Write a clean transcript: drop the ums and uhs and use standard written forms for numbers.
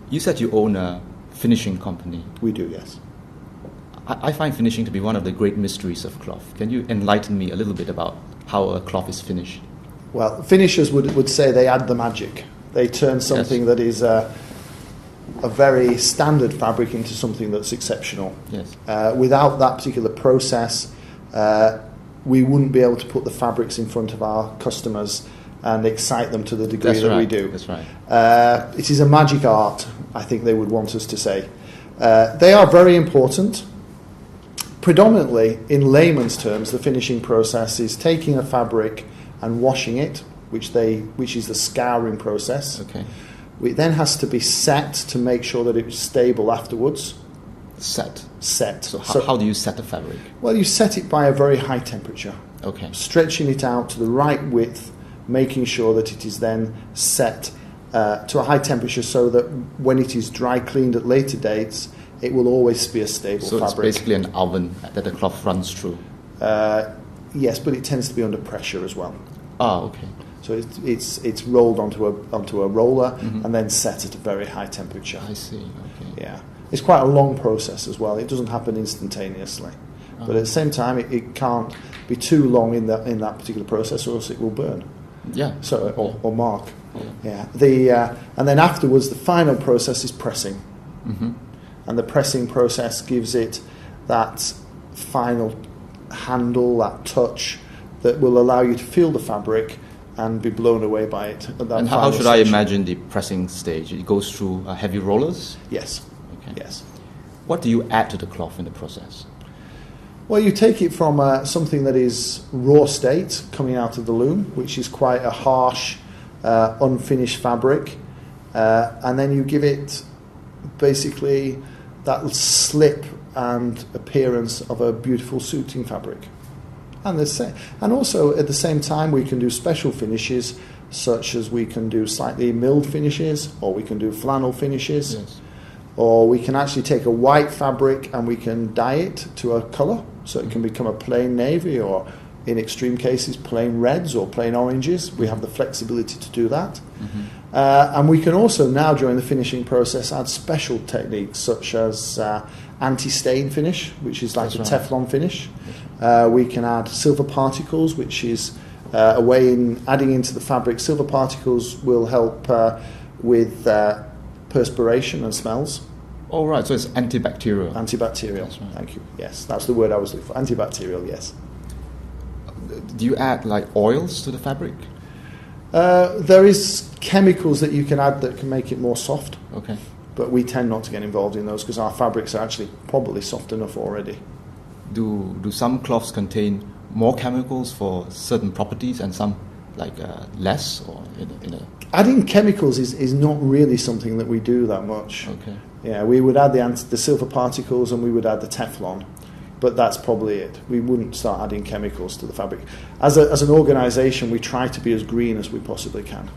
You said you own a finishing company. We do, yes. I find finishing to be one of the great mysteries of cloth. Can you enlighten me a little bit about how a cloth is finished? Well, finishers would say they add the magic. They turn something that is a very standard fabric into something that's exceptional. Yes. Without that particular process, we wouldn't be able to put the fabrics in front of our customers and excite them to the degree we do. That's right. It is a magic art, I think they would want us to say. They are very important. Predominantly, in layman's terms, the finishing process is taking a fabric and washing it, which is the scouring process. Okay. It then has to be set to make sure that it's stable afterwards. Set. So how do you set the fabric? Well, you set it by a very high temperature. Okay. Stretching it out to the right width, making sure that it is then set to a high temperature so that when it is dry cleaned at later dates, it will always be a stable fabric. So it's basically an oven that the cloth runs through? Yes, but it tends to be under pressure as well. Ah, okay. So it's rolled onto a roller and then set at a very high temperature. I see, okay. Yeah. It's quite a long process as well. It doesn't happen instantaneously. But at the same time, it can't be too long in that particular process or else it will burn. Yeah. So or mark. Yeah. And then afterwards, the final process is pressing. Mm-hmm. And the pressing process gives it that final handle, that touch, that will allow you to feel the fabric and be blown away by it. And how should I imagine the pressing stage? It goes through heavy rollers? Yes. Okay. Yes. What do you add to the cloth in the process? Well, you take it from something that is raw state, coming out of the loom, which is quite a harsh, unfinished fabric, and then you give it basically that slip and appearance of a beautiful suiting fabric. And also at the same time we can do special finishes, such as we can do slightly milled finishes, or we can do flannel finishes, yes. Or we can actually take a white fabric and we can dye it to a colour, so it can become a plain navy, or in extreme cases plain reds or plain oranges. We have the flexibility to do that. Mm-hmm. And we can also now, during the finishing process, add special techniques such as anti-stain finish, which is like That's a right. Teflon finish. We can add silver particles, which is a way in adding into the fabric. Silver particles will help with perspiration and smells. Oh, right, so it's antibacterial. Antibacterial, That's right. Thank you. Yes, that's the word I was looking for. Antibacterial, yes. Do you add like oils to the fabric? There is chemicals that you can add that can make it more soft, Okay. but we tend not to get involved in those because our fabrics are actually probably soft enough already. Do some cloths contain more chemicals for certain properties and some like less, or in a Adding chemicals is not really something that we do that much. okay. Yeah, we would add the silver particles and we would add the Teflon, but that's probably it. We wouldn't start adding chemicals to the fabric. As an organisation, we try to be as green as we possibly can.